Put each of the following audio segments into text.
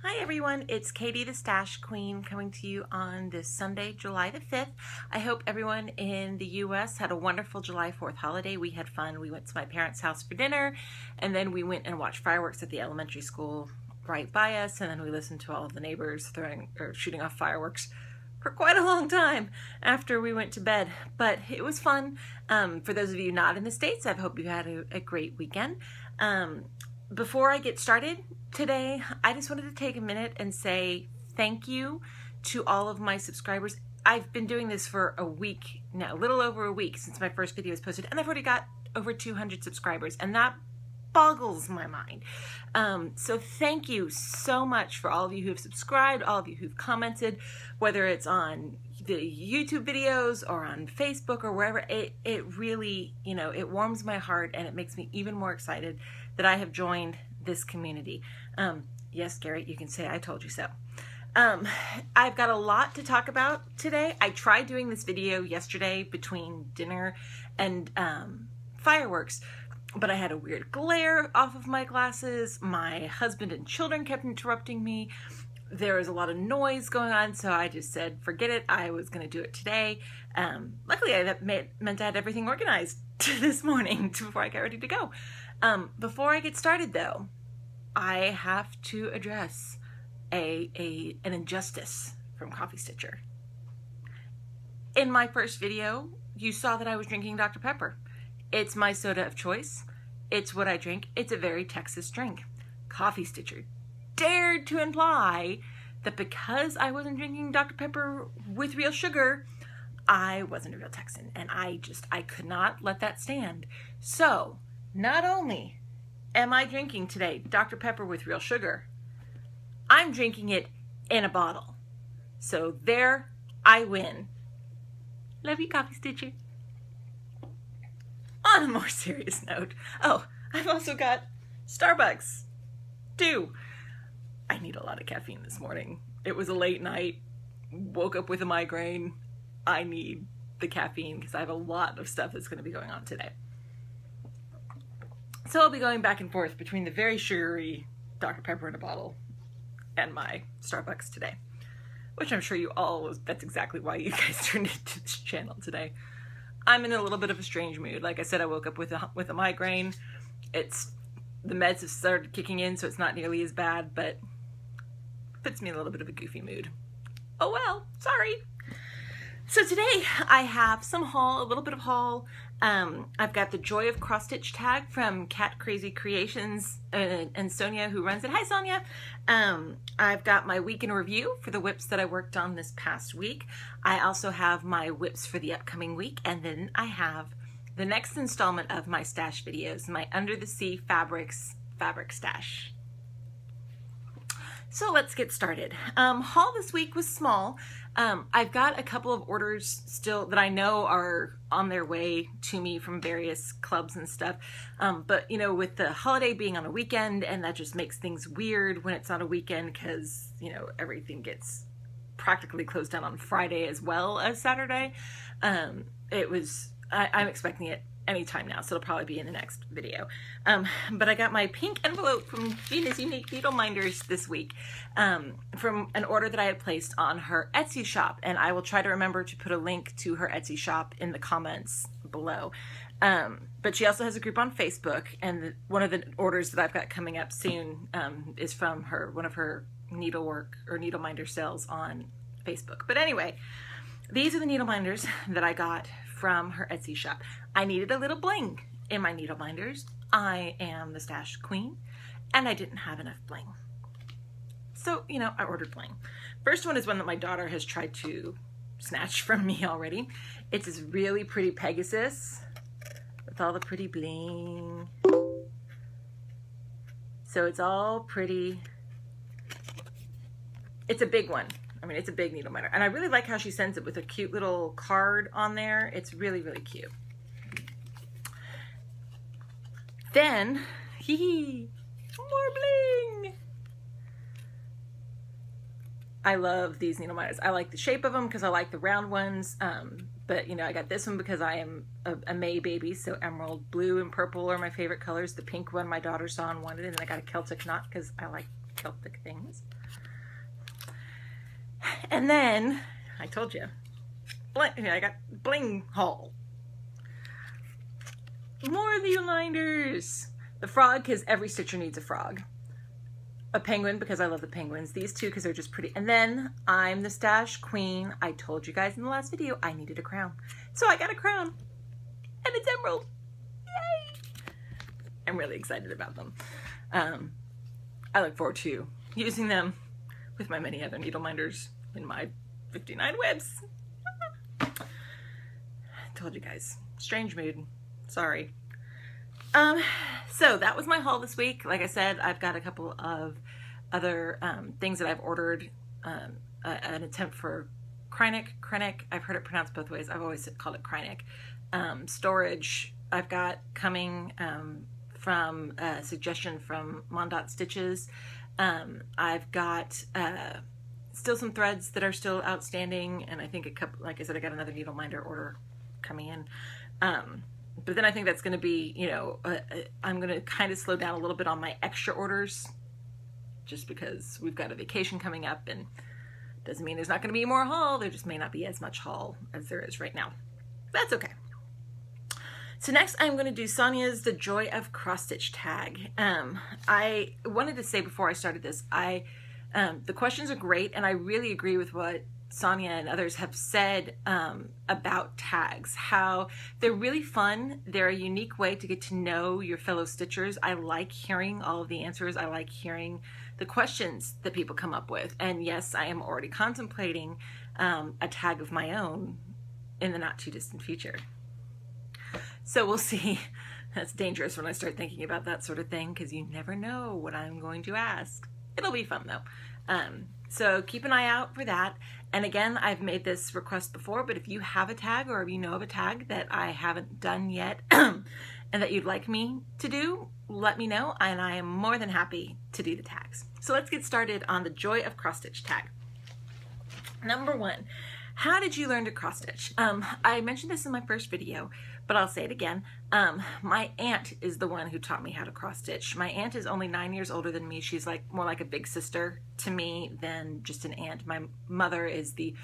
Hi everyone, it's Katie the Stash Queen coming to you on this Sunday, July the 5th. I hope everyone in the US had a wonderful July 4th holiday. We had fun. We went to my parents' house for dinner, and then we went and watched fireworks at the elementary school right by us, and then we listened to all of the neighbors shooting off fireworks for quite a long time after we went to bed. But it was fun. For those of you not in the States, I hope you had a great weekend. Before I get started today, I just wanted to take a minute and say thank you to all of my subscribers. I've been doing this for a week now, a little over a week since my first video was posted, and I've already got over 200 subscribers, and that boggles my mind. So thank you so much for all of you who have subscribed, all of you who've commented, whether it's on the YouTube videos or on Facebook or wherever. It really, it warms my heart, and it makes me even more excited that I have joined this community. Yes, Garrett, you can say I told you so. I've got a lot to talk about today. I tried doing this video yesterday between dinner and fireworks, but I had a weird glare off of my glasses. My husband and children kept interrupting me. There was a lot of noise going on, so I just said, forget it. I was going to do it today. Luckily, I meant I had everything organized this morning before I got ready to go. Before I get started, though, I have to address an injustice from Coffee Stitcher. In my first video, you saw that I was drinking Dr. Pepper. It's my soda of choice. It's what I drink. It's a very Texas drink. Coffee Stitcher dared to imply that because I wasn't drinking Dr. Pepper with real sugar, I wasn't a real Texan, and I could not let that stand. So, not only am I drinking today Dr. Pepper with real sugar, I'm drinking it in a bottle. So there, I win. Love you, Coffee Stitcher. On a more serious note, I've also got Starbucks, too. I need a lot of caffeine this morning. It was a late night, woke up with a migraine. I need the caffeine because I have a lot of stuff that's going to be going on today. So I'll be going back and forth between the very sugary Dr. Pepper in a bottle and my Starbucks today, which I'm sure you all, that's exactly why you guys turned into this channel today. I'm in a little bit of a strange mood. Like I said, I woke up with a migraine. The meds have started kicking in, so it's not nearly as bad, but puts me in a little bit of a goofy mood. Oh well, sorry. So today I have a little bit of haul. I've got the Joy of Cross Stitch tag from Cat Crazy Creations and Sonia, who runs it. Hi, Sonia. I've got my week in review for the whips that I worked on this past week. I also have my whips for the upcoming week, and then I have the next installment of my stash videos, my Under the Sea Fabrics fabric stash. So let's get started. Haul this week was small. I've got a couple of orders still that I know are on their way to me from various clubs and stuff. But with the holiday being on a weekend, and that just makes things weird when it's on a weekend because, everything gets practically closed down on Friday as well as Saturday. I'm expecting it anytime now, so it'll probably be in the next video. But I got my pink envelope from Venus Unique Needleminders this week from an order that I had placed on her Etsy shop, and I will try to remember to put a link to her Etsy shop in the comments below. But she also has a group on Facebook, and one of the orders that I've got coming up soon is from one of her needlework or needleminder sales on Facebook. But anyway, these are the needleminders that I got from her Etsy shop. I needed a little bling in my needleminders. I am the stash queen, and I didn't have enough bling. So, I ordered bling. First one is one that my daughter has tried to snatch from me already. It's this really pretty Pegasus with all the pretty bling. So it's all pretty. It's a big one. I mean, it's a big needle minder. And I really like how she sends it with a cute little card on there. It's really, really cute. Then, more bling! I love these needle minders. I like the shape of them because I like the round ones. But, I got this one because I am a May baby, so emerald blue and purple are my favorite colors. The pink one my daughter saw and wanted, and then I got a Celtic knot because I like Celtic things. And then, I told you, I got bling haul. More Needleminders. The frog, because every stitcher needs a frog. A penguin, because I love the penguins. These two, because they're just pretty. And then, I'm the stash queen. I told you guys in the last video, I needed a crown. So I got a crown. And it's emerald. Yay! I'm really excited about them. I look forward to using them with my many other Needleminders in my 59 webs. I told you guys. Strange mood. Sorry. So that was my haul this week. Like I said, I've got a couple of other things that I've ordered. An attempt for Kreinik. I've heard it pronounced both ways. I've always called it Kreinik. Storage I've got coming from a suggestion from Mondot Stitches. I've got still some threads that are still outstanding, and I think a couple, like I said, I got another Needleminder order coming in. But then I think that's going to be, you know, I'm going to kind of slow down a little bit on my extra orders, just because we've got a vacation coming up, and doesn't mean there's not going to be more haul. There just may not be as much haul as there is right now. That's okay. So next I'm going to do Sonia's The Joy of Cross Stitch tag. I wanted to say before I started this, the questions are great, and I really agree with what Sonia and others have said about tags, how they're really fun. They're a unique way to get to know your fellow stitchers. I like hearing all of the answers. I like hearing the questions that people come up with. And yes, I am already contemplating a tag of my own in the not too distant future. So we'll see. That's dangerous when I start thinking about that sort of thing, because you never know what I'm going to ask. It'll be fun though. So keep an eye out for that. And again, I've made this request before, but if you have a tag, or if you know of a tag that I haven't done yet and that you'd like me to do, let me know, and I am more than happy to do the tags. So let's get started on the Joy of Cross Stitch tag. Number 1, how did you learn to cross stitch? I mentioned this in my first video, but I'll say it again. My aunt is the one who taught me how to cross stitch. My aunt is only 9 years older than me. She's like more like a big sister to me than just an aunt. My mother is the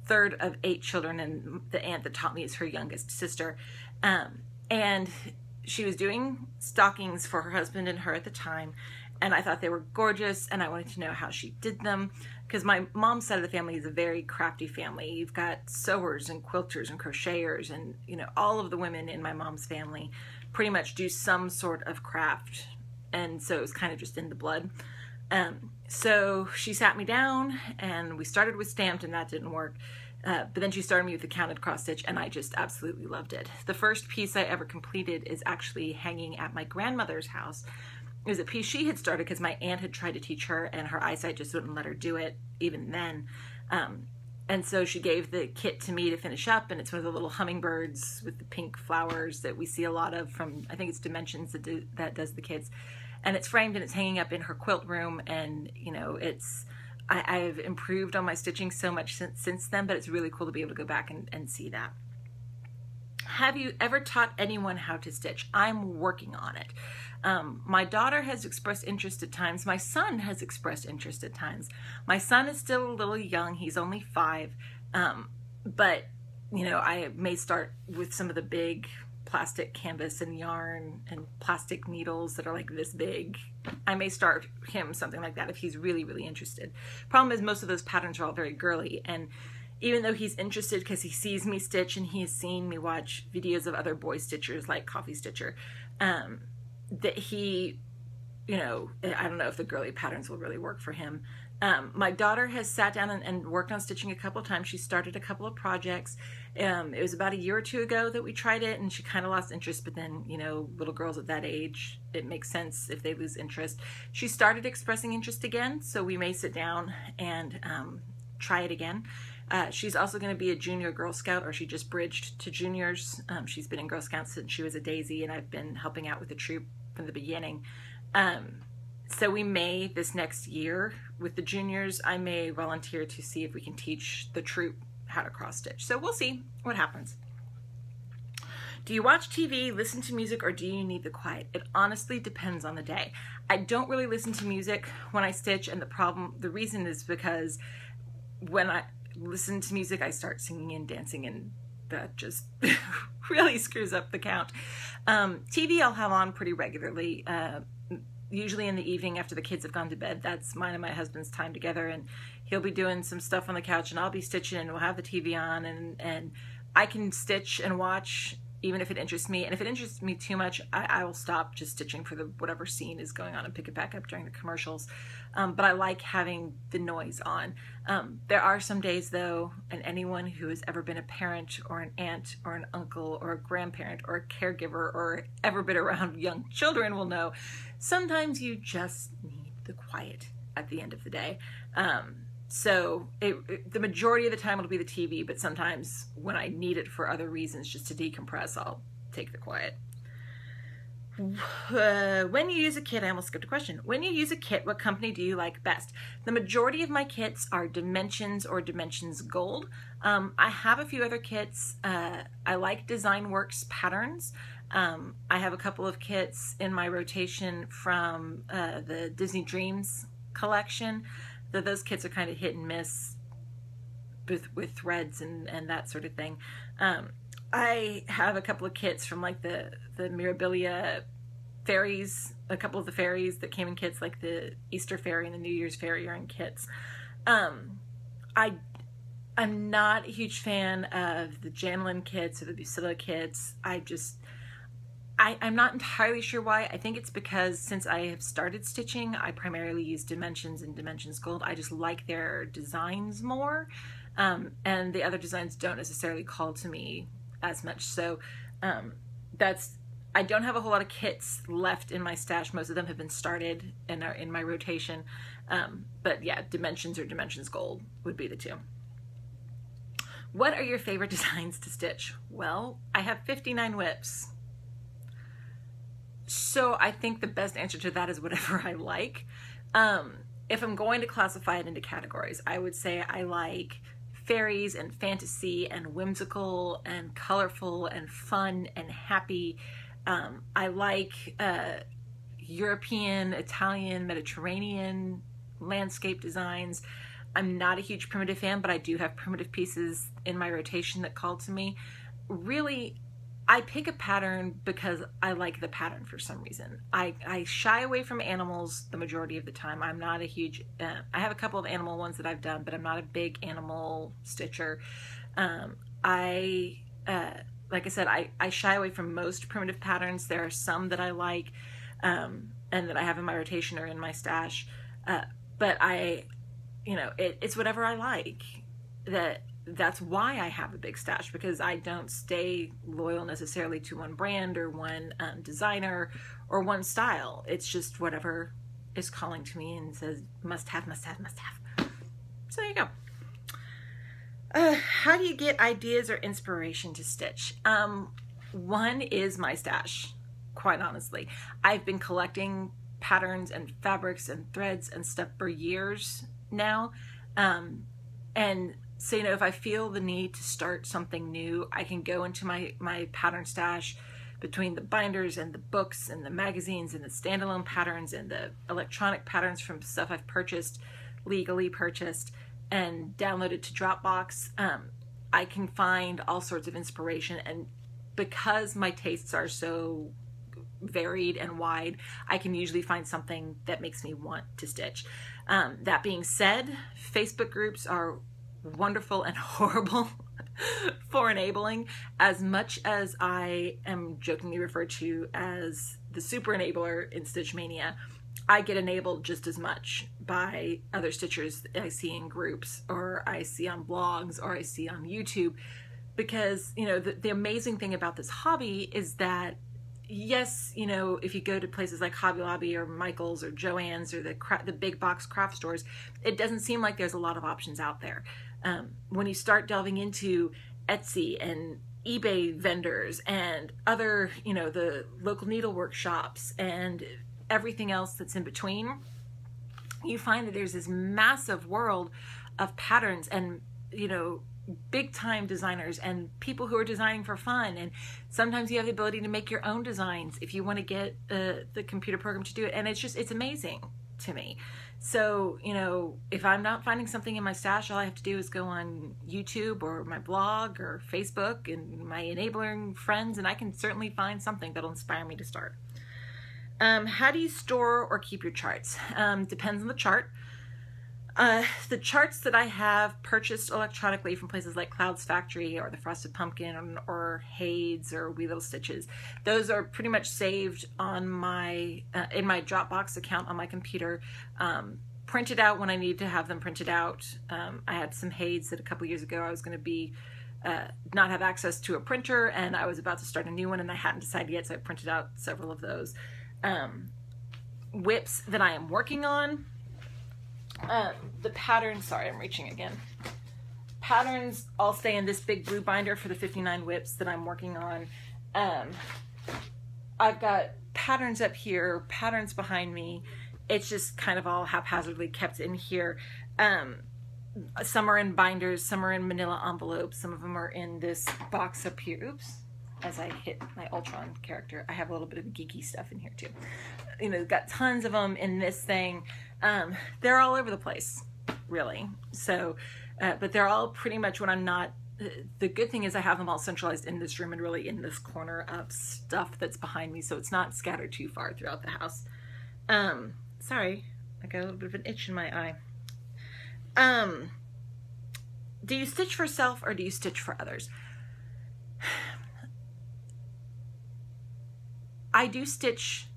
third of 8 children, and the aunt that taught me is her youngest sister. And she was doing stockings for her husband and her at the time, and I thought they were gorgeous, and I wanted to know how she did them, because my mom's side of the family is a very crafty family. You've got sewers and quilters and crocheters, and you know, all of the women in my mom's family pretty much do some sort of craft, and so it was kind of just in the blood. So she sat me down, and we started with stamped, and that didn't work. But then she started me with the counted cross stitch, and I just absolutely loved it. The first piece I ever completed is actually hanging at my grandmother's house. It was a piece she had started because my aunt had tried to teach her, and her eyesight just wouldn't let her do it even then. And so she gave the kit to me to finish up, and it's one of the little hummingbirds with the pink flowers that we see a lot of from, I think it's Dimensions that does the kits. And it's framed, and it's hanging up in her quilt room, and you know, I've improved on my stitching so much since then, but it's really cool to be able to go back and see that. Have you ever taught anyone how to stitch? I'm working on it. My daughter has expressed interest at times. My son has expressed interest at times. My son is still a little young. He's only 5. But, you know, I may start with some of the big plastic canvas and yarn and plastic needles that are like this big. I may start him something like that if he's really, really interested. Problem is, most of those patterns are all very girly, and even though he's interested because he sees me stitch and he has seen me watch videos of other boy stitchers like Coffee Stitcher, that he, you know, I don't know if the girly patterns will really work for him. My daughter has sat down and worked on stitching a couple of times. She started a couple of projects. It was about a year or 2 ago that we tried it, and she kind of lost interest, but then, you know, little girls at that age, it makes sense if they lose interest. She started expressing interest again, so we may sit down and try it again. She's also going to be a junior Girl Scout, or she just bridged to juniors. She's been in Girl Scouts since she was a daisy, and I've been helping out with the troop from the beginning. So we may, this next year with the juniors, I may volunteer to see if we can teach the troop how to cross stitch. So we'll see what happens. Do you watch TV, listen to music, or do you need the quiet? It honestly depends on the day. I don't really listen to music when I stitch, and the reason is because when I listen to music, I start singing and dancing, and that just really screws up the count. TV I'll have on pretty regularly, usually in the evening after the kids have gone to bed. That's mine and my husband's time together, and he'll be doing some stuff on the couch and I'll be stitching, and we'll have the TV on, and I can stitch and watch even if it interests me. And if it interests me too much, I will stop just stitching for the whatever scene is going on and pick it back up during the commercials. But I like having the noise on. There are some days though, and anyone who has ever been a parent or an aunt or an uncle or a grandparent or a caregiver or ever been around young children will know, sometimes you just need the quiet at the end of the day. So the majority of the time it'll be the TV, but sometimes when I need it for other reasons, just to decompress, I'll take the quiet. When you use a kit, I almost skipped a question. When you use a kit, what company do you like best? The majority of my kits are Dimensions or Dimensions Gold. I have a few other kits. I like Design Works patterns. I have a couple of kits in my rotation from the Disney Dreams collection. Those kits are kind of hit and miss with threads and that sort of thing. I have a couple of kits from like the Mirabilia fairies, a couple of the fairies that came in kits, like the Easter fairy and the New Year's fairy are in kits. I'm not a huge fan of the Janelin kits or the Busilla kits. I'm not entirely sure why. I think it's because since I have started stitching, I primarily use Dimensions and Dimensions Gold. I just like their designs more, and the other designs don't necessarily call to me as much. So I don't have a whole lot of kits left in my stash. Most of them have been started and are in my rotation. But yeah, Dimensions or Dimensions Gold would be the two. What are your favorite designs to stitch? Well, I have 59 whips. So I think the best answer to that is whatever I like. If I'm going to classify it into categories, I would say I like fairies and fantasy and whimsical and colorful and fun and happy. I like European, Italian, Mediterranean landscape designs. I'm not a huge primitive fan, but I do have primitive pieces in my rotation that call to me. Really, I pick a pattern because I like the pattern for some reason. I shy away from animals the majority of the time. I'm not a huge, I have a couple of animal ones that I've done, but I'm not a big animal stitcher. Like I said, I shy away from most primitive patterns. There are some that I like and that I have in my rotation or in my stash. But it's whatever I like. That's why I have a big stash, because I don't stay loyal necessarily to one brand or one designer or one style. It's just whatever is calling to me and says must have, must have, must have. So there you go. How do you get ideas or inspiration to stitch? One is my stash, quite honestly. I've been collecting patterns and fabrics and threads and stuff for years now. And so, if I feel the need to start something new, I can go into my pattern stash between the binders and the books and the magazines and the standalone patterns and the electronic patterns from stuff I've purchased, legally purchased, and downloaded to Dropbox. I can find all sorts of inspiration, and because my tastes are so varied and wide, I can usually find something that makes me want to stitch. That being said, Facebook groups are wonderful and horrible for enabling. As much as I am jokingly referred to as the super enabler in Stitch Mania, I get enabled just as much by other stitchers that I see in groups, or I see on blogs, or I see on YouTube, because the amazing thing about this hobby is that, yes, if you go to places like Hobby Lobby or Michael's or Joann's or the big box craft stores, it doesn't seem like there's a lot of options out there. When you start delving into Etsy and eBay vendors and other, the local needlework shops and everything else that's in between, you find that there's this massive world of patterns and, big time designers and people who are designing for fun. And sometimes you have the ability to make your own designs if you want to get the computer program to do it. And it's amazing. to me. So, you know, if I'm not finding something in my stash, all I have to do is go on YouTube or my blog or Facebook and my enabling friends, and I can certainly find something that'll inspire me to start. How do you store or keep your charts? Depends on the chart. The charts that I have purchased electronically from places like Clouds Factory or the Frosted Pumpkin or Hades or Wee Little Stitches, those are pretty much saved on my in my Dropbox account on my computer, printed out when I need to have them printed out. I had some Hades that a couple years ago I was going to be not have access to a printer, and I was about to start a new one and I hadn't decided yet, so I printed out several of those. Whips that I am working on. The patterns, sorry, I'm reaching again. Patterns all stay in this big blue binder for the 59 whips that I'm working on. I've got patterns up here, patterns behind me. It's just kind of all haphazardly kept in here. Some are in binders, some are in manila envelopes, some of them are in this box up here. Oops, as I hit my Ultron character, I have a little bit of geeky stuff in here too. You know, got tons of them in this thing. They're all over the place, really. So, but they're all pretty much when I'm not, the good thing is I have them all centralized in this room and really in this corner of stuff that's behind me, so it's not scattered too far throughout the house. Sorry, I got a little bit of an itch in my eye. Do you stitch for self or do you stitch for others? I do stitch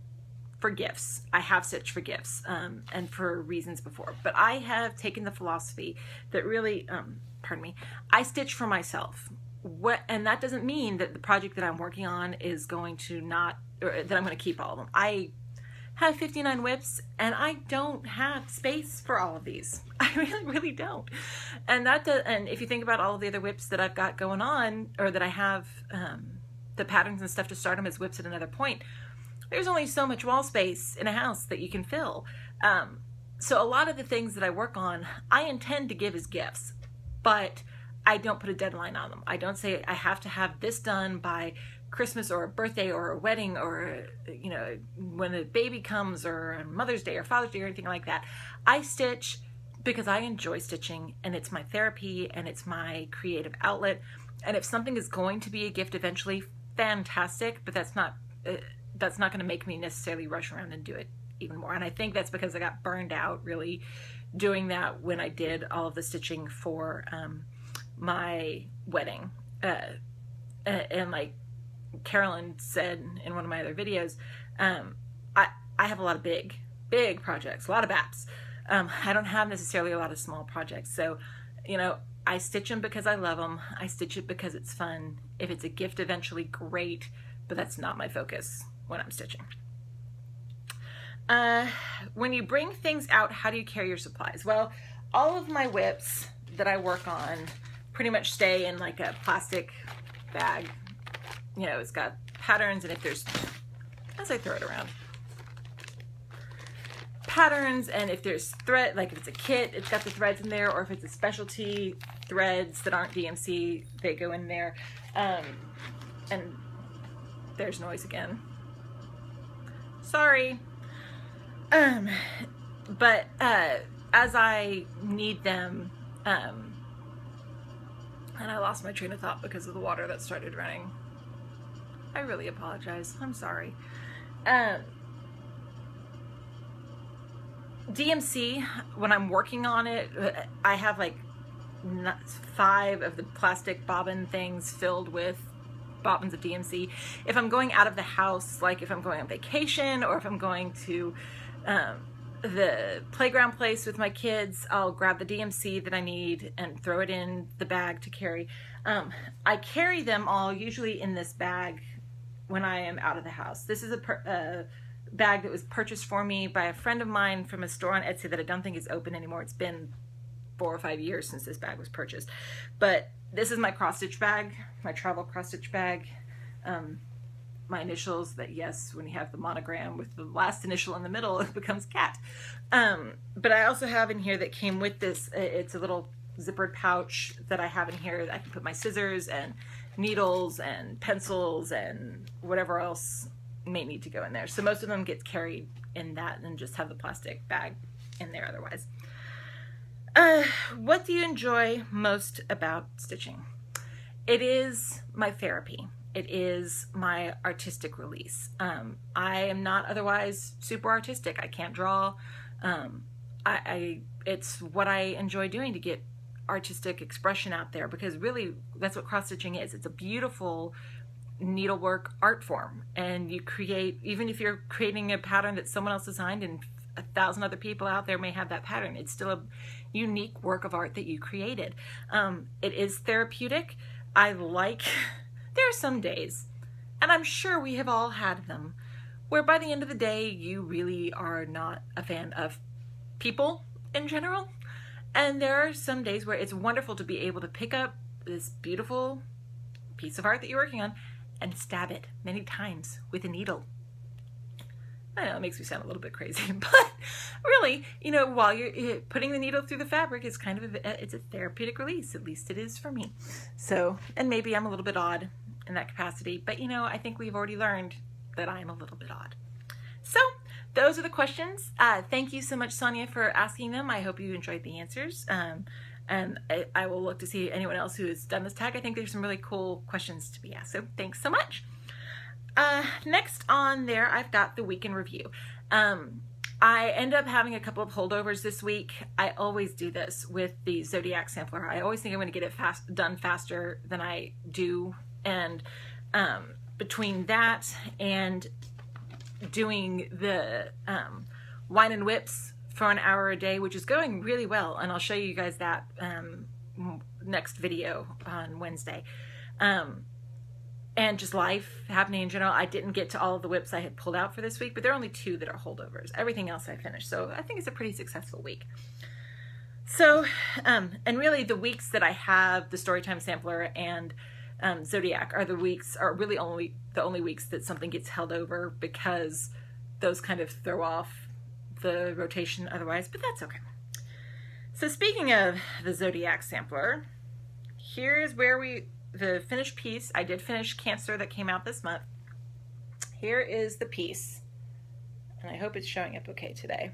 for gifts. I have stitched for gifts and for reasons before, but I have taken the philosophy that really, pardon me, I stitch for myself. And that doesn't mean that the project that I'm working on is going to not, or that I'm going to keep all of them. I have 59 whips and I don't have space for all of these. I really don't. And and if you think about all of the other whips that I've got going on, or that I have the patterns and stuff to start them as whips at another point, there's only so much wall space in a house that you can fill. So a lot of the things that I work on, I intend to give as gifts, but I don't put a deadline on them. I don't say I have to have this done by Christmas or a birthday or a wedding or, you know, when a baby comes or on Mother's Day or Father's Day or anything like that. I stitch because I enjoy stitching, and it's my therapy and it's my creative outlet. And if something is going to be a gift eventually, fantastic, but that's not going to make me necessarily rush around and do it even more. And I think that's because I got burned out really doing that when I did all of the stitching for my wedding. And like Carolyn said in one of my other videos, I have a lot of big projects, a lot of apps. I don't have necessarily a lot of small projects. So, you know, I stitch them because I love them. I stitch it because it's fun. If it's a gift eventually, great, but that's not my focus when I'm stitching. When you bring things out, how do you carry your supplies? Well, all of my whips that I work on pretty much stay in like a plastic bag. You know, it's got patterns, and if there's, as I throw it around, patterns, and if there's thread, like if it's a kit, it's got the threads in there, or if it's a specialty threads that aren't DMC, they go in there. And there's noise again. Sorry. But as I need them, and I lost my train of thought because of the water that started running. I really apologize. I'm sorry. DMC, when I'm working on it, I have like 5 of the plastic bobbin things filled with bobbins of DMC. If I'm going out of the house, like if I'm going on vacation or if I'm going to the playground place with my kids, I'll grab the DMC that I need and throw it in the bag to carry. I carry them all usually in this bag when I am out of the house. This is a bag that was purchased for me by a friend of mine from a store on Etsy that I don't think is open anymore. It's been 4 or 5 years since this bag was purchased. But this is my cross-stitch bag, my travel cross-stitch bag. My initials, that yes, when you have the monogram with the last initial in the middle, it becomes cat. But I also have in here that came with this, it's a little zippered pouch that I have in here that I can put my scissors and needles and pencils and whatever else may need to go in there. So most of them get carried in that and just have the plastic bag in there otherwise. What do you enjoy most about stitching? It is my therapy. It is my artistic release. I am not otherwise super artistic. I can't draw. It's what I enjoy doing to get artistic expression out there, because really that's what cross stitching is. It's a beautiful needlework art form, and you create, even if you're creating a pattern that someone else designed and 1,000 other people out there may have that pattern, it's still a unique work of art that you created. It is therapeutic. There are some days, and I'm sure we have all had them, where by the end of the day you really are not a fan of people in general. And there are some days where it's wonderful to be able to pick up this beautiful piece of art that you're working on and stab it many times with a needle. I know it makes me sound a little bit crazy, but really, you know, while you're putting the needle through the fabric, it's kind of it's a therapeutic release. At least it is for me. So, and maybe I'm a little bit odd in that capacity, but you know, I think we've already learned that I'm a little bit odd. So those are the questions. Thank you so much, Sonia, for asking them. I hope you enjoyed the answers. And I will look to see anyone else who has done this tag. I think there's some really cool questions to be asked. So thanks so much. Next on there, I've got the week in review. I end up having a couple of holdovers this week. I always do this with the Zodiac sampler. I always think I'm going to get it done faster than I do. And between that and doing the wine and whips for an hour a day, which is going really well, and I'll show you guys that next video on Wednesday. And just life happening in general. I didn't get to all of the whips I had pulled out for this week, but there are only 2 that are holdovers. Everything else I finished. So I think it's a pretty successful week. So, and really the weeks that I have the Storytime Sampler and Zodiac are really the only weeks that something gets held over, because those kind of throw off the rotation otherwise, but that's okay. So speaking of the Zodiac Sampler, here's where the finished piece. I did finish Cancer that came out this month. Here is the piece, and I hope it's showing up okay today.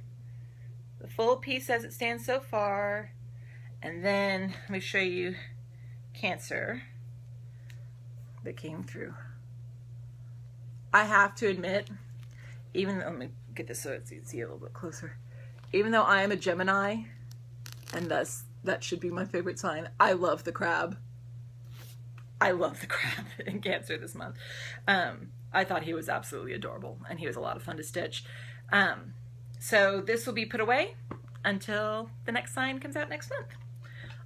The full piece as it stands so far, and then let me show you Cancer that came through. I have to admit, let me get this so it's you can see a little bit closer. Even though I am a Gemini, and thus that should be my favorite sign, I love the crab. I love the crab in Cancer this month. I thought he was absolutely adorable, and he was a lot of fun to stitch. So this will be put away until the next sign comes out next month.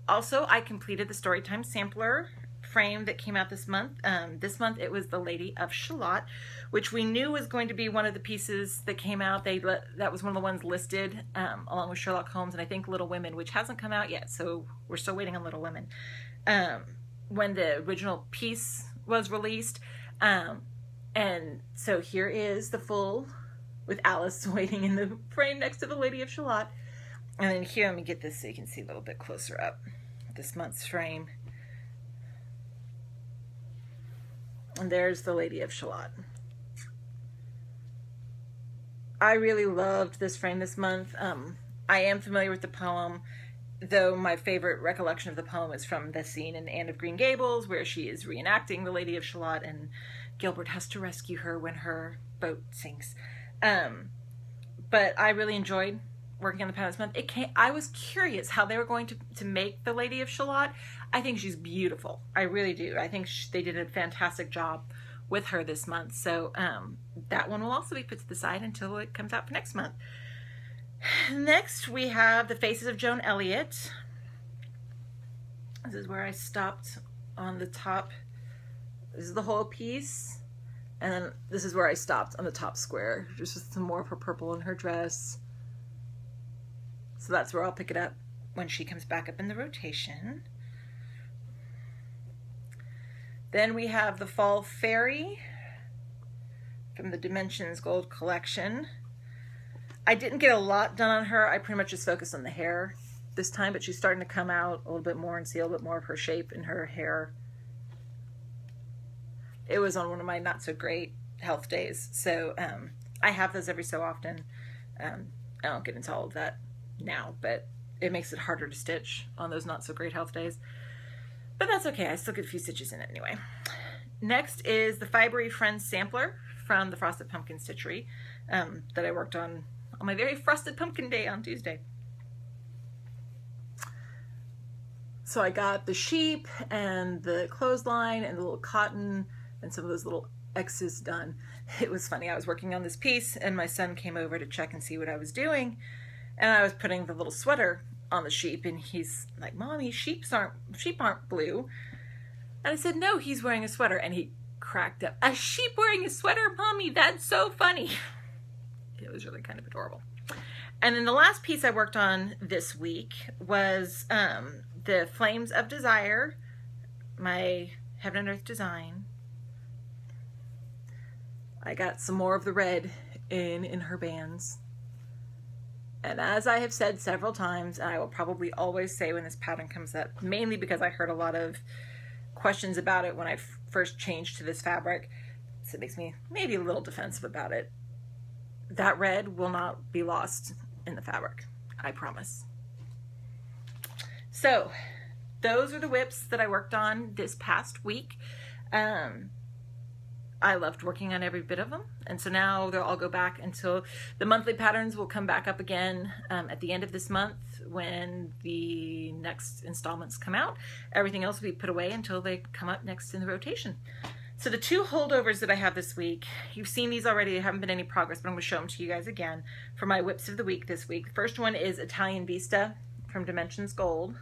Also, I completed the Storytime Sampler frame that came out this month. This month it was the Lady of Shalott, which we knew was going to be one of the pieces that came out. That was one of the ones listed along with Sherlock Holmes, and I think Little Women, which hasn't come out yet, so we're still waiting on Little Women. When the original piece was released. And so here is the full with Alice waiting in the frame next to the Lady of Shalott. And then here, let me get this so you can see a little bit closer up. This month's frame. And there's the Lady of Shalott. I really loved this frame this month. I am familiar with the poem, though my favorite recollection of the poem is from the scene in Anne of Green Gables, where she is reenacting the Lady of Shalott and Gilbert has to rescue her when her boat sinks. But I really enjoyed working on the pattern this month. I was curious how they were going to make the Lady of Shalott. I think she's beautiful. I really do. I think they did a fantastic job with her this month. So that one will also be put to the side until it comes out for next month. Next, we have the Faces of Joan Elliott. This is where I stopped on the top. This is the whole piece. And then this is where I stopped on the top square. Just with some more of her purple in her dress. So that's where I'll pick it up when she comes back up in the rotation. Then we have the Fall Fairy from the Dimensions Gold Collection. I didn't get a lot done on her. I pretty much just focused on the hair this time, but she's starting to come out a little bit more and see a little bit more of her shape in her hair. It was on one of my not so great health days, so I have those every so often. I won't get into all of that now, but it makes it harder to stitch on those not so great health days. But that's okay, I still get a few stitches in it anyway. Next is the Fibery Friends sampler from the Frosted Pumpkin Stitchery that I worked on my very Frosted Pumpkin Day on Tuesday. So I got the sheep and the clothesline and the little cotton and some of those little X's done. It was funny, I was working on this piece and my son came over to check and see what I was doing, and I was putting the little sweater on the sheep and he's like, "Mommy, sheep aren't blue." And I said, "No, he's wearing a sweater," and he cracked up. "A sheep wearing a sweater, Mommy? That's so funny." It was really kind of adorable. And then the last piece I worked on this week was the Flames of Desire, my Heaven and Earth design. I got some more of the red in her bands. And as I have said several times, and I will probably always say when this pattern comes up, mainly because I heard a lot of questions about it when I first changed to this fabric, so it makes me maybe a little defensive about it. That red will not be lost in the fabric, I promise. So those are the whips that I worked on this past week. I loved working on every bit of them, and so now they'll all go back until the monthly patterns will come back up again at the end of this month when the next installments come out. Everything else will be put away until they come up next in the rotation. So the two holdovers that I have this week, you've seen these already, there haven't been any progress, but I'm going to show them to you guys again for my whips of the week this week. The first one is Italian Vista from Dimensions Gold.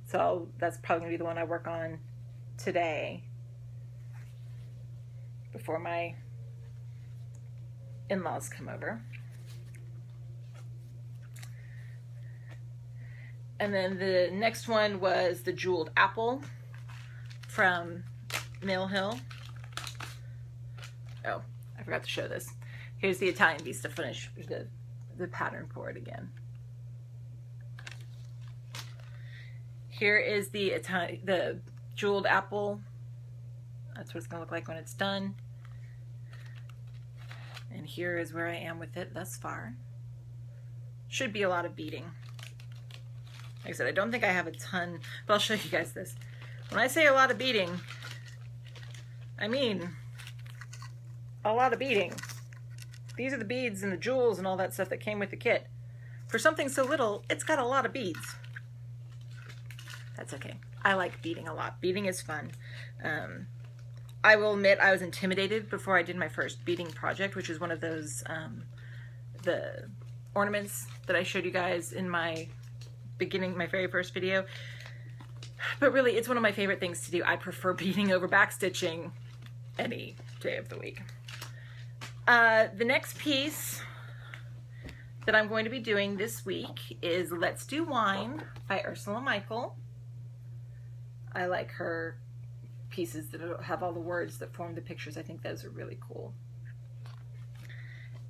So that's probably going to be the one I work on today before my in-laws come over. And then the next one was the Jeweled Apple from Mill Hill. Oh, I forgot to show this. Here's the Italian Vista finish, the pattern for it again. Here is the Jeweled Apple. That's what it's going to look like when it's done. And here is where I am with it thus far. Should be a lot of beading. Like I said, I don't think I have a ton, but I'll show you guys this. When I say a lot of beading, I mean a lot of beading. These are the beads and the jewels and all that stuff that came with the kit. For something so little, it's got a lot of beads. That's okay. I like beading a lot. Beading is fun. I will admit I was intimidated before I did my first beading project, which is one of those, the ornaments that I showed you guys in my beginning, my very first video. But really, it's one of my favorite things to do. I prefer beading over backstitching any day of the week. The next piece that I'm going to be doing this week is Let's Do Wine by Ursula Michael. I like her pieces that have all the words that form the pictures. I think those are really cool.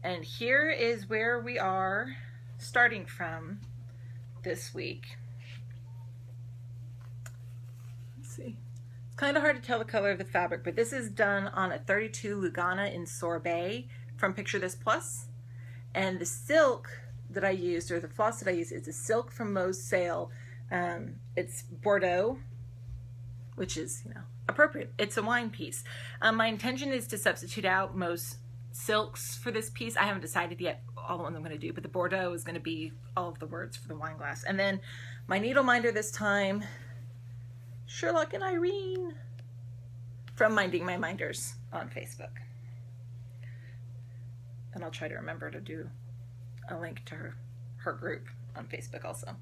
And here is where we are starting from this week. Let's see. It's kind of hard to tell the color of the fabric, but this is done on a 32 Lugana in Sorbet from Picture This Plus. And the silk that I used, or the floss that I used, is a silk from Mo's Sale. It's Bordeaux, which is, you know, appropriate. It's a wine piece. My intention is to substitute out Mo's silks for this piece. I haven't decided yet all what I'm going to do, but the Bordeaux is going to be all of the words for the wine glass. And then my needle minder this time, Sherlock and Irene from Minding My Minders on Facebook. And I'll try to remember to do a link to her group on Facebook also.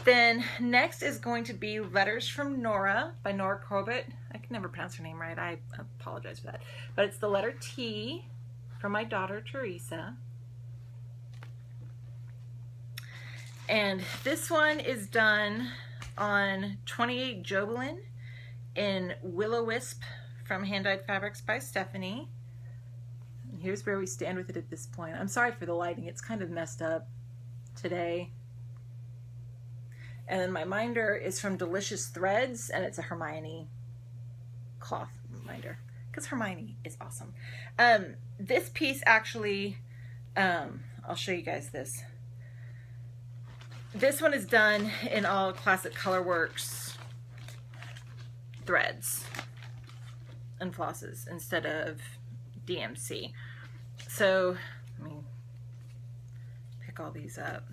Then next is going to be Letters from Nora by Nora Corbett. I can never pronounce her name right. I apologize for that. But it's the letter T from my daughter Teresa. And this one is done on 28 Jobelin in Willow Wisp from Hand Dyed Fabrics by Stephanie. And here's where we stand with it at this point. I'm sorry for the lighting. It's kind of messed up today. And then my minder is from Delicious Threads, and it's a Hermione cloth minder. because Hermione is awesome. This piece actually, I'll show you guys this. This one is done in all classic Colorworks threads and flosses instead of DMC. So let me pick all these up.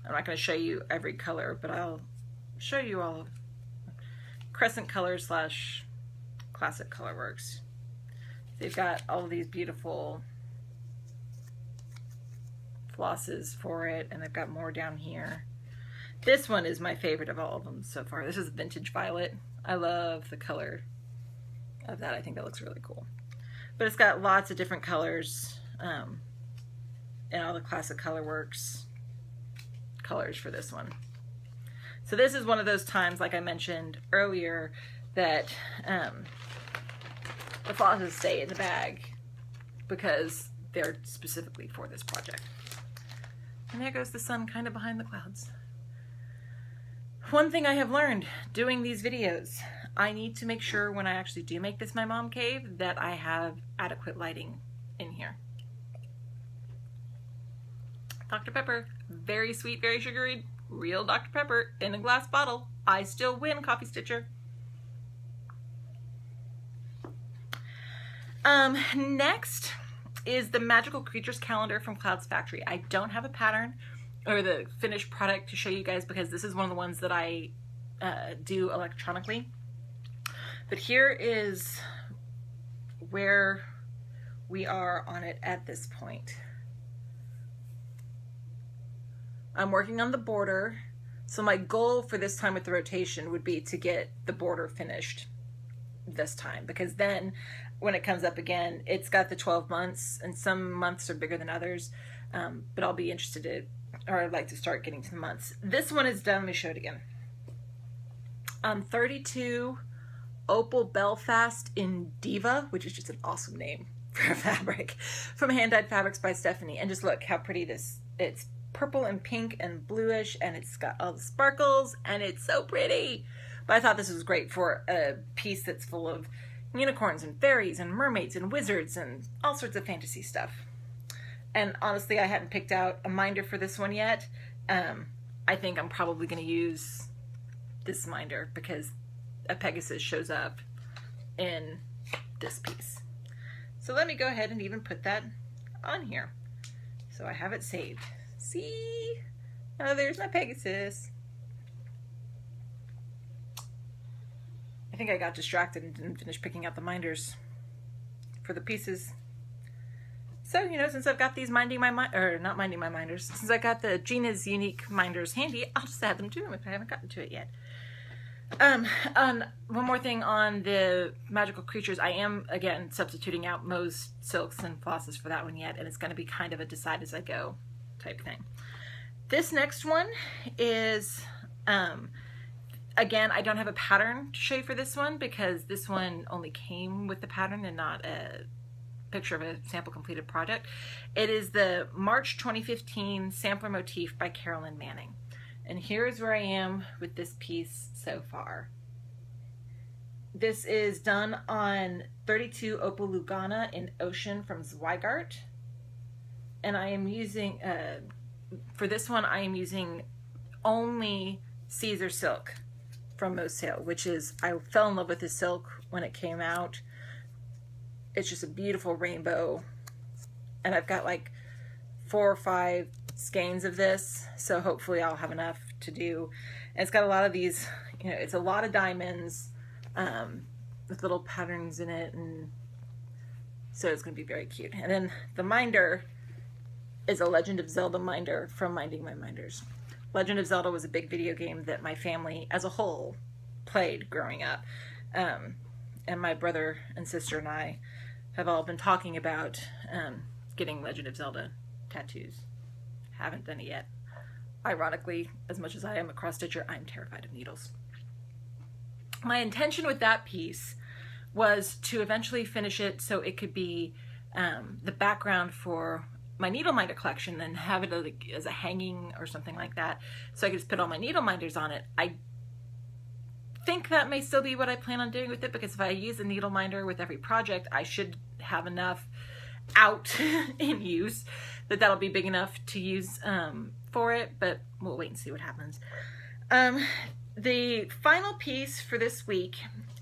I'm not going to show you every color, but I'll show you all Crescent Colors / Classic Colorworks. They've got all of these beautiful flosses for it, and they've got more down here. This one is my favorite of all of them so far. This is Vintage Violet. I love the color of that. I think that looks really cool. But it's got lots of different colors and all the Classic Colorworks colors for this one. So this is one of those times, like I mentioned earlier, that the flosses stay in the bag because they're specifically for this project. And there goes the sun kind of behind the clouds. One thing I have learned doing these videos, I need to make sure when I actually do make this my mom cave that I have adequate lighting in here. Dr. Pepper, very sweet, very sugary, real Dr. Pepper in a glass bottle. I still win, Coffee Stitcher. Next is the Magical Creatures calendar from Clouds Factory. I don't have a pattern or the finished product to show you guys because this is one of the ones that I do electronically. But here is where we are on it at this point. I'm working on the border. So my goal for this time with the rotation would be to get the border finished this time, because then when it comes up again, it's got the 12 months and some months are bigger than others. But I'll be interested in, or I'd like to start getting to the months. This one is done. Let me show it again. 32 Opal Belfast in Diva, which is just an awesome name for a fabric, from Hand Dyed Fabrics by Stephanie. And just look how pretty this, it's purple and pink and bluish, and it's got all the sparkles, and it's so pretty. But I thought this was great for a piece that's full of unicorns and fairies and mermaids and wizards and all sorts of fantasy stuff. And honestly, I hadn't picked out a minder for this one yet. I think I'm probably going to use this minder because a Pegasus shows up in this piece. So let me go ahead and even put that on here. So I have it saved. See? Oh, there's my Pegasus. I think I got distracted and didn't finish picking out the minders for the pieces. So, you know, since I've got these not minding my minders, since I got the Gina's Unique minders handy, I'll just add them to them if I haven't gotten to it yet. One more thing on the Magical Creatures, I am, again, substituting out most silks and flosses for that one yet, and it's going to be kind of a decide as I go type thing. This next one is, again, I don't have a pattern to show you for this one because this one only came with the pattern and not a picture of a sample completed project. It is the March 2015 Sampler Motif by Carolyn Manning. And here's where I am with this piece so far. This is done on 32 Opal Lugana in Ocean from Zweigart. And I am using, for this one, I am using only Caesar silk from Most Sale, which is, I fell in love with this silk when it came out. It's just a beautiful rainbow. And I've got like 4 or 5 skeins of this, so hopefully I'll have enough to do. And it's got a lot of these, you know, it's a lot of diamonds with little patterns in it, and so it's going to be very cute. And then the minder is a Legend of Zelda minder from Minding My Minders. Legend of Zelda was a big video game that my family as a whole played growing up. And my brother and sister and I have all been talking about getting Legend of Zelda tattoos. Haven't done it yet. Ironically, as much as I am a cross-stitcher, I'm terrified of needles. My intention with that piece was to eventually finish it so it could be the background for my Needleminder collection and have it as a hanging or something like that, so I could just put all my needle minders on it. I think that may still be what I plan on doing with it, because if I use a needle minder with every project, I should have enough out in use that'll be big enough to use for it, but we'll wait and see what happens. The final piece for this week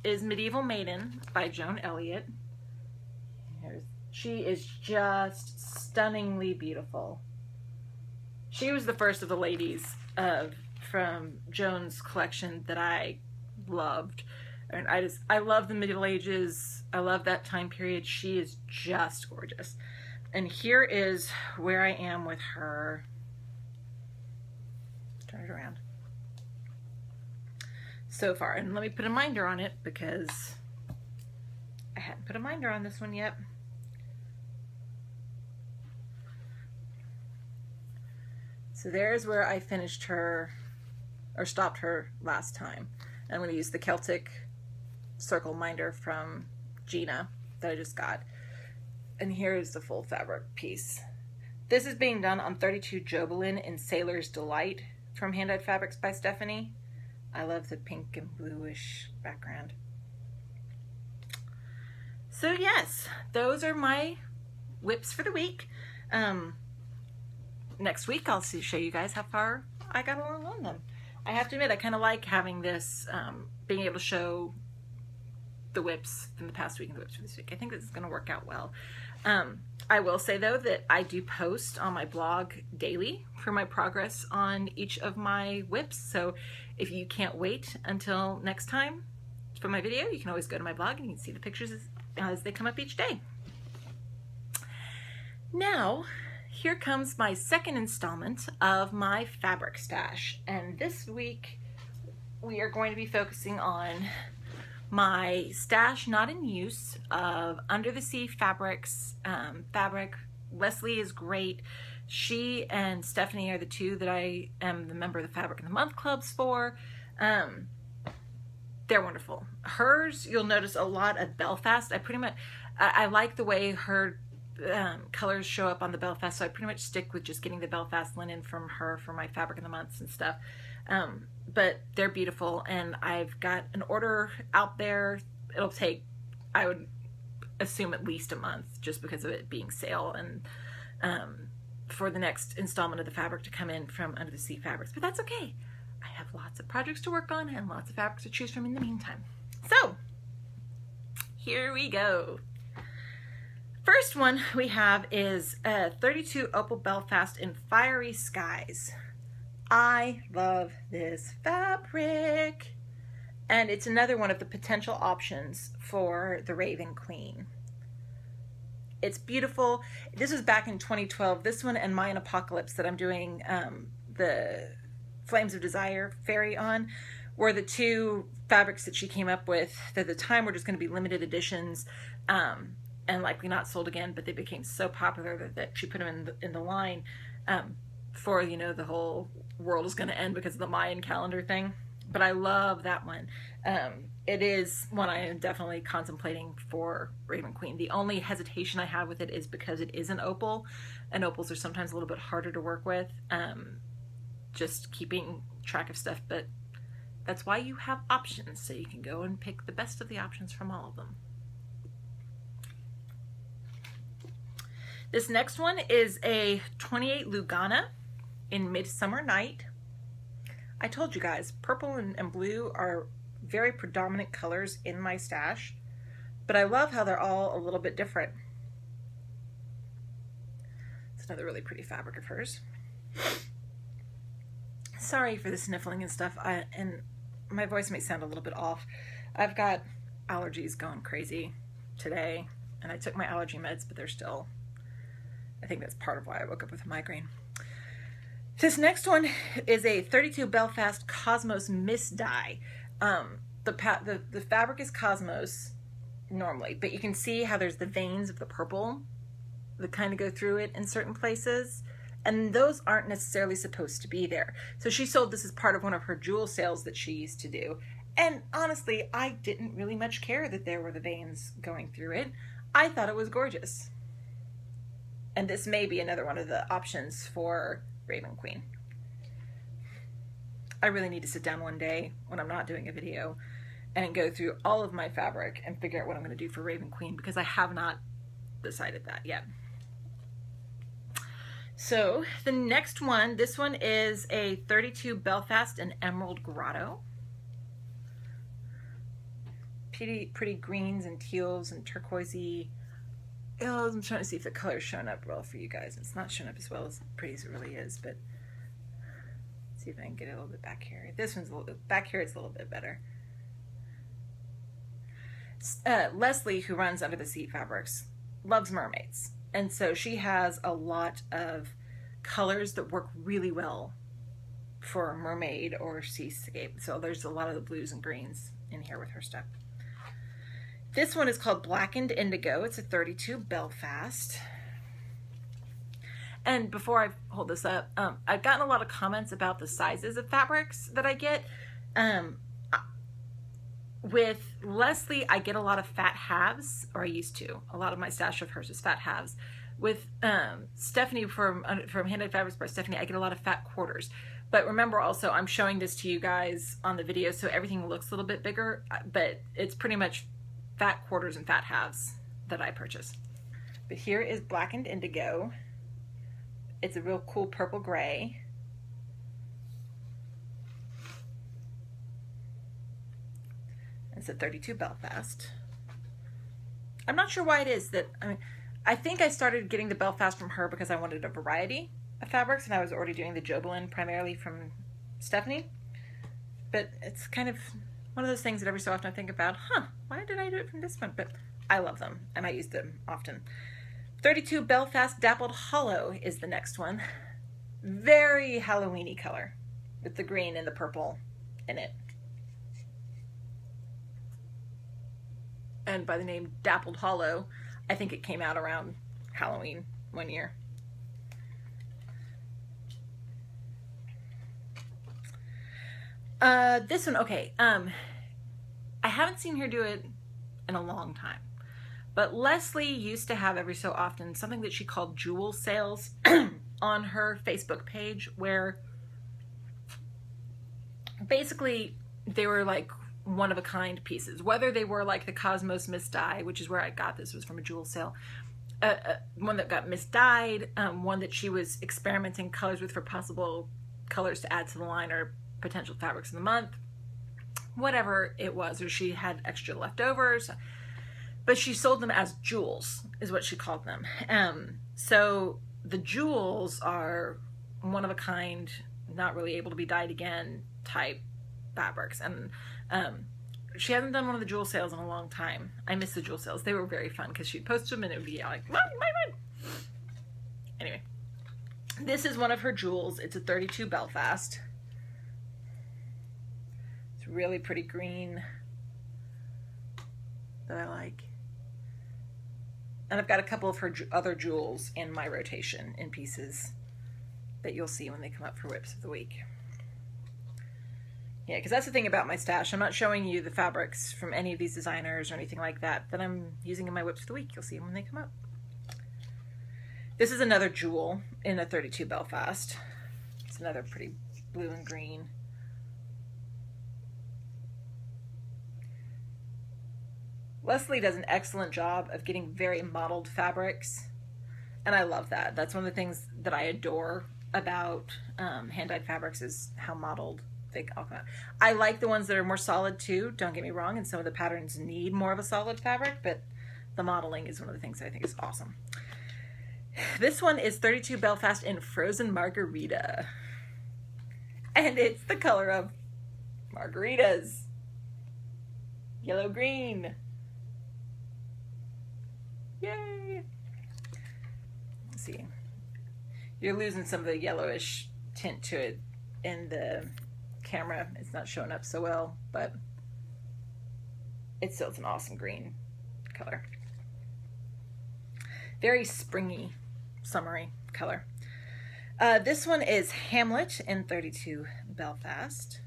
is Medieval Maiden by Joan Elliott. She is just stunningly beautiful. She was the first of the ladies from Joan's collection that I loved. And I love the Medieval Ages. I love that time period. She is just gorgeous. And here is where I am with her. Turn it around. So far. And let me put a minder on it because I hadn't put a minder on this one yet. So there's where I finished her, or stopped her last time. I'm going to use the Celtic circle minder from Gina that I just got. And here's the full fabric piece. This is being done on 32 Jobelin in Sailor's Delight from Hand Dyed Fabrics by Stephanie. I love the pink and bluish background. So yes, those are my whips for the week. Next week I'll show you guys how far I got along on them. I have to admit, I kind of like having this, being able to show the whips from the past week and the whips for this week. I think this is going to work out well. I will say though that I do post on my blog daily for my progress on each of my whips. So if you can't wait until next time for my video, you can always go to my blog and you can see the pictures as they come up each day. Now, here comes my second installment of my fabric stash. And this week we are going to be focusing on my stash not in use of Under the Sea Fabrics fabric. Leslie is great. She and Stephanie are the two that I am the member of the Fabric of the Month clubs for. They're wonderful. Hers, you'll notice a lot of Belfast. I like the way her colors show up on the Belfast, so I pretty much stick with just getting the Belfast linen from her for my Fabric of the Months and stuff. But they're beautiful, and I've got an order out there. It'll take, I would assume, at least a month, just because of it being sale, and for the next installment of the fabric to come in from Under the Sea Fabrics. But that's okay. I have lots of projects to work on and lots of fabrics to choose from in the meantime. So here we go. First one we have is 32 Opal Belfast in Fiery Skies. I love this fabric, and it's another one of the potential options for the Raven Queen. It's beautiful. This was back in 2012. This one and Mayan Apocalypse that I'm doing the Flames of Desire fairy on were the two fabrics that she came up with that at the time were just going to be limited editions and likely not sold again, but they became so popular that she put them in the line for, you know, the whole world is going to end because of the Mayan calendar thing. But I love that one. It is one I am definitely contemplating for Raven Queen. The only hesitation I have with it is because it is an opal, and opals are sometimes a little bit harder to work with, just keeping track of stuff, but that's why you have options, so you can go and pick the best of the options from all of them. This next one is a 28 Lugana in Midsummer Night. I told you guys, purple and blue are very predominant colors in my stash, but I love how they're all a little bit different. It's another really pretty fabric of hers. Sorry for the sniffling and stuff, and my voice may sound a little bit off. I've got allergies going crazy today, and I took my allergy meds, but they're still, I think that's part of why I woke up with a migraine. This next one is a 32 Belfast Cosmos Mist Dye. The fabric is Cosmos normally, but you can see how there's the veins of the purple that kind of go through it in certain places, and those aren't necessarily supposed to be there. So she sold this as part of one of her jewel sales that she used to do, and honestly, I didn't really much care that there were the veins going through it. I thought it was gorgeous. And this may be another one of the options for Raven Queen. I really need to sit down one day when I'm not doing a video and go through all of my fabric and figure out what I'm going to do for Raven Queen, because I have not decided that yet. So the next one, this one is a 32 Belfast and Emerald Grotto. Pretty greens and teals and turquoisey. Oh, I'm trying to see if the color's showing up well for you guys. It's not showing up as well as pretty as it really is, but let's see if I can get it a little bit back here. This one's a little bit back here. It's a little bit better. Leslie, who runs Under the Sea Fabrics, loves mermaids, and so she has a lot of colors that work really well for a mermaid or seascape. So there's a lot of the blues and greens in here with her stuff. This one is called Blackened Indigo. It's a 32 Belfast. And before I hold this up, I've gotten a lot of comments about the sizes of fabrics that I get. With Leslie, I get a lot of fat halves, or I used to. A lot of my stash of hers is fat halves. With Stephanie from Hand-Dyed Fabrics by Stephanie, I get a lot of fat quarters. But remember also, I'm showing this to you guys on the video, so everything looks a little bit bigger, but it's pretty much fat quarters and fat halves that I purchase. But here is Blackened Indigo. It's a real cool purple gray. It's a 32 Belfast. I'm not sure why it is that, I think I started getting the Belfast from her because I wanted a variety of fabrics, and I was already doing the Jobelin primarily from Stephanie. But it's kind of one of those things that every so often I think about, why did I do it from this one? But I love them, and I use them often. 32 Belfast Dappled Hollow is the next one. Very Halloween-y color with the green and the purple in it. And by the name Dappled Hollow, I think it came out around Halloween one year. This one, okay, I haven't seen her do it in a long time, but Leslie used to have every so often something that she called jewel sales on her Facebook page, where basically they were like one-of-a-kind pieces, whether they were like the Cosmos misdye, which is where I got this, was from a jewel sale, one that got misdyed, one that she was experimenting colors with for possible colors to add to the line or potential fabrics of the month, whatever it was, or she had extra leftovers, but she sold them as jewels, is what she called them. So the jewels are one-of-a-kind, not really able to be dyed again type fabrics, and she hasn't done one of the jewel sales in a long time. I miss the jewel sales. They were very fun because she'd post them and it would be like, mine. Anyway, this is one of her jewels. It's a 32 Belfast. It's really pretty green that I like. And I've got a couple of her other jewels in my rotation in pieces that you'll see when they come up for whips of the week. Yeah, because that's the thing about my stash. I'm not showing you the fabrics from any of these designers or anything like that I'm using in my whips of the week. You'll see them when they come up. This is another jewel in a 32 Belfast. It's another pretty blue and green. Leslie does an excellent job of getting very modeled fabrics, and I love that. That's one of the things that I adore about hand-dyed fabrics, is how modeled they all come out. I like the ones that are more solid too, don't get me wrong, and some of the patterns need more of a solid fabric, but the modeling is one of the things I think is awesome. This one is 32 Belfast in Frozen Margarita, and it's the color of margaritas. Yellow-green. Yay! Let's see. You're losing some of the yellowish tint to it in the camera. It's not showing up so well, but it's still an awesome green color. Very springy, summery color. This one is Hamlet in 32 Belfast.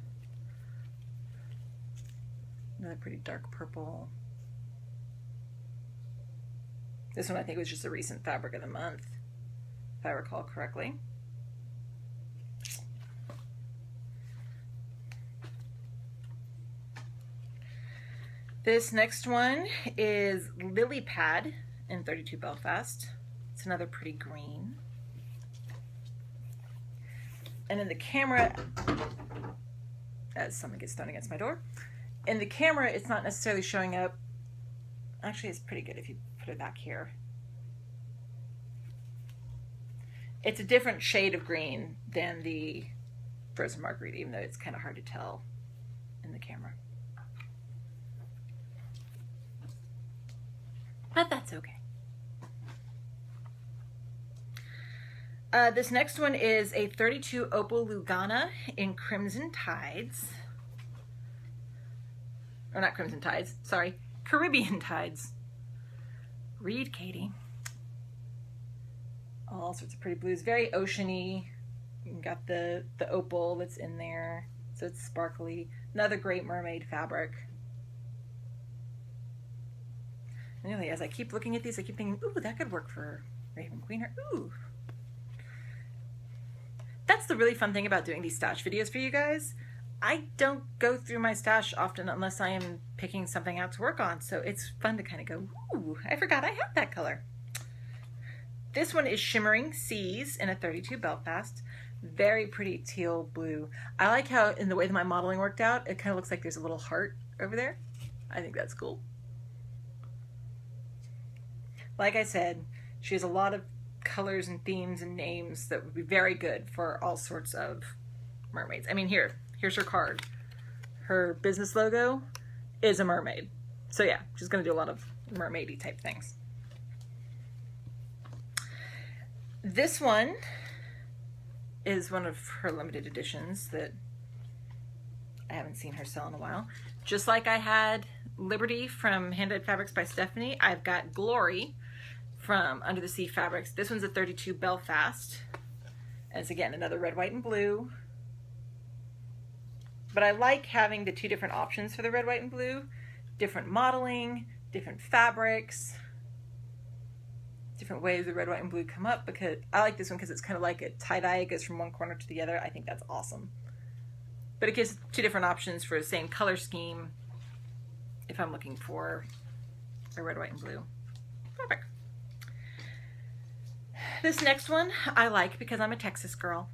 Another pretty dark purple. This one I think was just a recent fabric of the month, if I recall correctly. This next one is Lily Pad in 32 Belfast. It's another pretty green. And in the camera, as someone gets thrown against my door, in the camera it's not necessarily showing up. Actually, it's pretty good if you put it back here. It's a different shade of green than the frozen margarita, even though it's kind of hard to tell in the camera. But that's okay. This next one is a 32 Opal Lugana in Crimson Tides. Or not Crimson Tides, sorry, Caribbean Tides. Read, Katie. All sorts of pretty blues, very oceany. You got the opal that's in there, so it's sparkly. Another great mermaid fabric. And really, as I keep looking at these, I keep thinking, ooh, that could work for Raven Queen. Or ooh. That's the really fun thing about doing these stash videos for you guys. I don't go through my stash often unless I am picking something out to work on, so it's fun to kind of go, ooh, I forgot I had that color. This one is Shimmering Seas in a 32 Belfast. Very pretty teal blue. I like how in the way that my modeling worked out, it kind of looks like there's a little heart over there. I think that's cool. Like I said, she has a lot of colors and themes and names that would be very good for all sorts of mermaids. I mean, here's her card. Her business logo is a mermaid. So yeah, she's gonna do a lot of mermaidy type things. This one is one of her limited editions that I haven't seen her sell in a while. Just like I had Liberty from Hand-Dyed Fabrics by Stephanie, I've got Glory from Under the Sea Fabrics. This one's a 32 Belfast. And it's again another red, white, and blue. But I like having the two different options for the red, white, and blue. Different modeling, different fabrics, different ways the red, white, and blue come up, because I like this one because it's kind of like a tie-dye. It goes from one corner to the other. I think that's awesome. But it gives two different options for the same color scheme if I'm looking for a red, white, and blue fabric. This next one I like because I'm a Texas girl.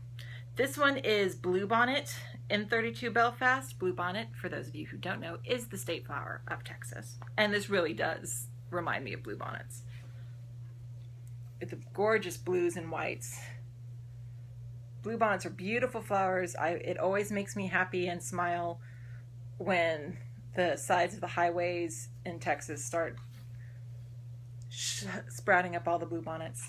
This one is Bluebonnet in 32 Belfast. Bluebonnet, for those of you who don't know, is the state flower of Texas. And this really does remind me of bluebonnets. With the gorgeous blues and whites. Bluebonnets are beautiful flowers. It always makes me happy and smile when the sides of the highways in Texas start sprouting up all the bluebonnets.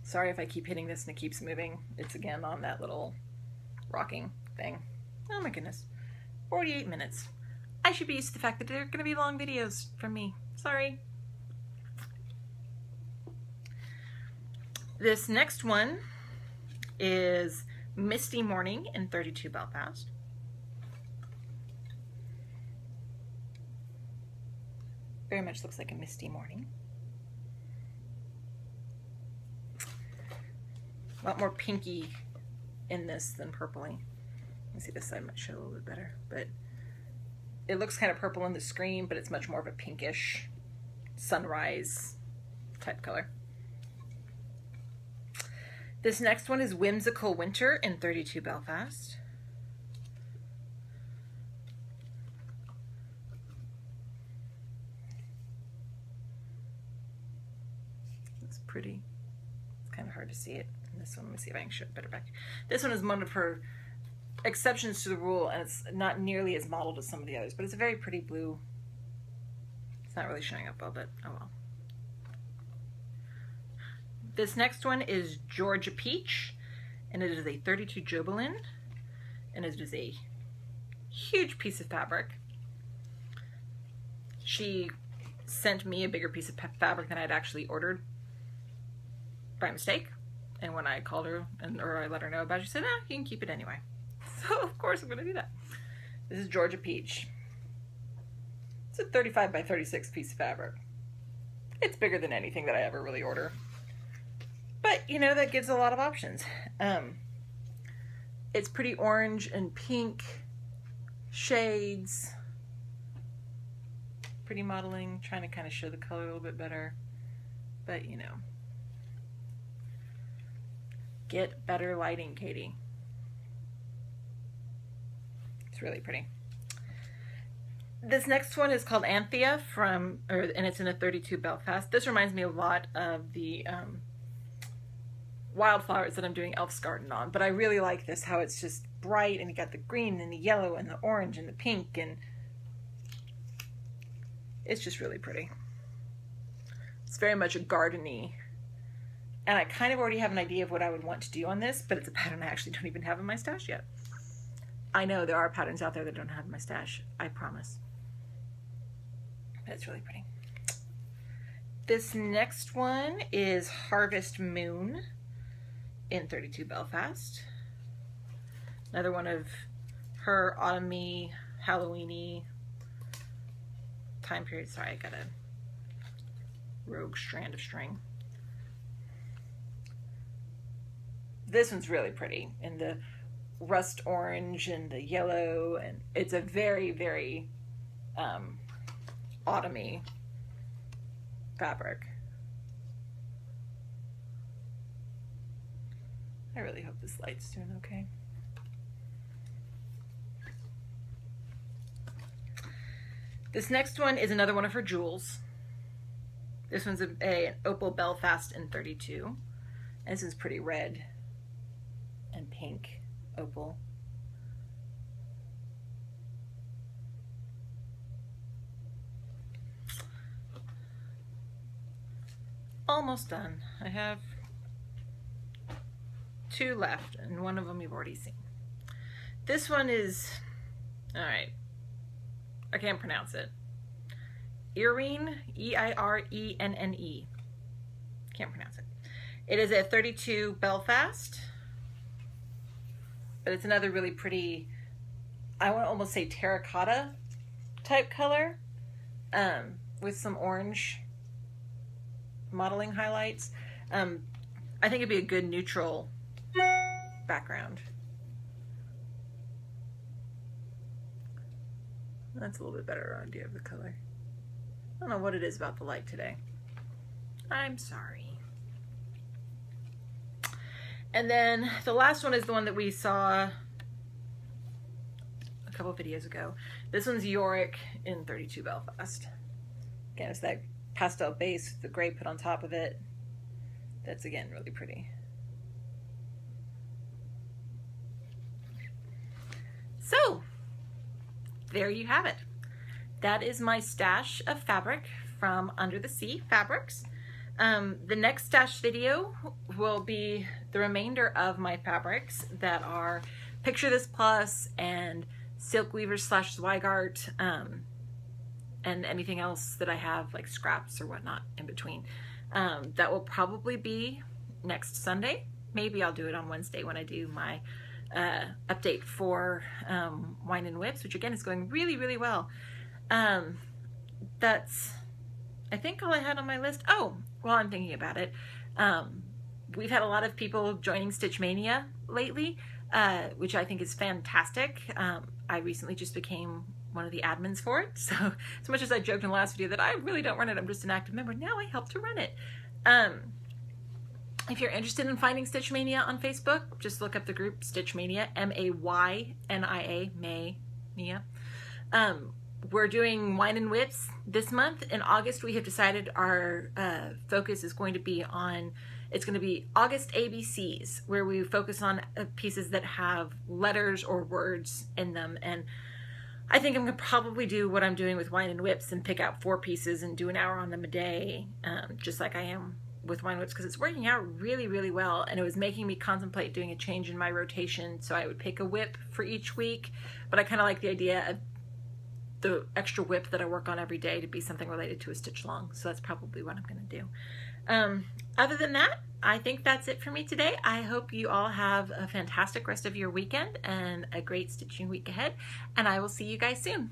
Sorry if I keep hitting this and it keeps moving. It's again on that little rocking thing. Oh my goodness. 48 minutes. I should be used to the fact that they're going to be long videos from me. Sorry. This next one is Misty Morning in 32 Belfast. Very much looks like a misty morning. A lot more pinky in this than purpley. Let me see, this side might show a little bit better, but it looks kind of purple in the screen, but it's much more of a pinkish sunrise type color. This next one is Whimsical Winter in 32 Belfast. It's pretty. It's kind of hard to see it. This one, let me see if I can show it better back. This one is one of her exceptions to the rule, and it's not nearly as modeled as some of the others, but it's a very pretty blue. It's not really showing up well, but oh well. This next one is Georgia Peach, and it is a 32 Jobelin, and it is a huge piece of fabric. She sent me a bigger piece of fabric than I'd actually ordered by mistake. And when I called her, or I let her know about it, she said, you can keep it anyway. So, of course, I'm going to do that. This is Georgia Peach. It's a 35 by 36 piece of fabric. It's bigger than anything that I ever really order. But, you know, that gives a lot of options. It's pretty orange and pink shades. Pretty modeling, trying to kind of show the color a little bit better, but you know. Get better lighting, Katie. It's really pretty. This next one is called Anthea and it's in a 32 Belfast. This reminds me a lot of the wildflowers that I'm doing Elf's Garden on, but I really like this, how it's just bright and you got the green and the yellow and the orange and the pink, and it's just really pretty. It's very much a gardeny, and I kind of already have an idea of what I would want to do on this, but it's a pattern I actually don't even have in my stash yet. I know there are patterns out there that don't have in my stash, I promise. But it's really pretty. This next one is Harvest Moon in 32 Belfast. Another one of her autumny, Halloweeny time period. Sorry, I got a rogue strand of string. This one's really pretty in the rust orange and the yellow, and it's a very, very autumny fabric. I really hope this light's doing okay. This next one is another one of her jewels. This one's an Opal Belfast in 32. And this is pretty red and pink opal. Almost done. I have 2 left, and one of them you've already seen. This one is, all right, I can't pronounce it. Eirene, E-I-R-E-N-N-E. Can't pronounce it. It is a 32 Belfast, but it's another really pretty, I want to almost say terracotta type color, with some orange modeling highlights. I think it'd be a good neutral background. That's a little bit better idea of the color. I don't know what it is about the light today. I'm sorry. And then the last one is the one that we saw a couple videos ago. This one's Yorick in 32 Belfast. Again, it's that pastel base with the gray put on top of it. That's, again, really pretty. So, there you have it. That is my stash of fabric from Under the Sea Fabrics. The next stash video will be the remainder of my fabrics that are Picture This Plus and Silk Weavers / Zweigart, and anything else that I have, like scraps or whatnot in between. That will probably be next Sunday. Maybe I'll do it on Wednesday when I do my update for Wine and Whips, which again is going really, really well. That's, I think, all I had on my list. Oh, while I'm thinking about it, we've had a lot of people joining Stitch Mania lately, which I think is fantastic. I recently just became one of the admins for it, so as much as I joked in the last video that I really don't run it, I'm just an active member, now I help to run it. If you're interested in finding Stitch Mania on Facebook, just look up the group Stitch Mania, M-A-Y-N-I-A, Mania. We're doing Wine and Whips this month. In August, we have decided our focus is going to be on, it's going to be August ABCs, where we focus on pieces that have letters or words in them. And I think I'm going to probably do what I'm doing with Wine and Whips and pick out 4 pieces and do an hour on them a day, just like I am with Wine Whips, because it's working out really, really well, and it was making me contemplate doing a change in my rotation, so I would pick a whip for each week, but I kind of like the idea of the extra whip that I work on every day to be something related to a stitch long, so that's probably what I'm going to do. Other than that, I think that's it for me today. I hope you all have a fantastic rest of your weekend and a great stitching week ahead, and I will see you guys soon.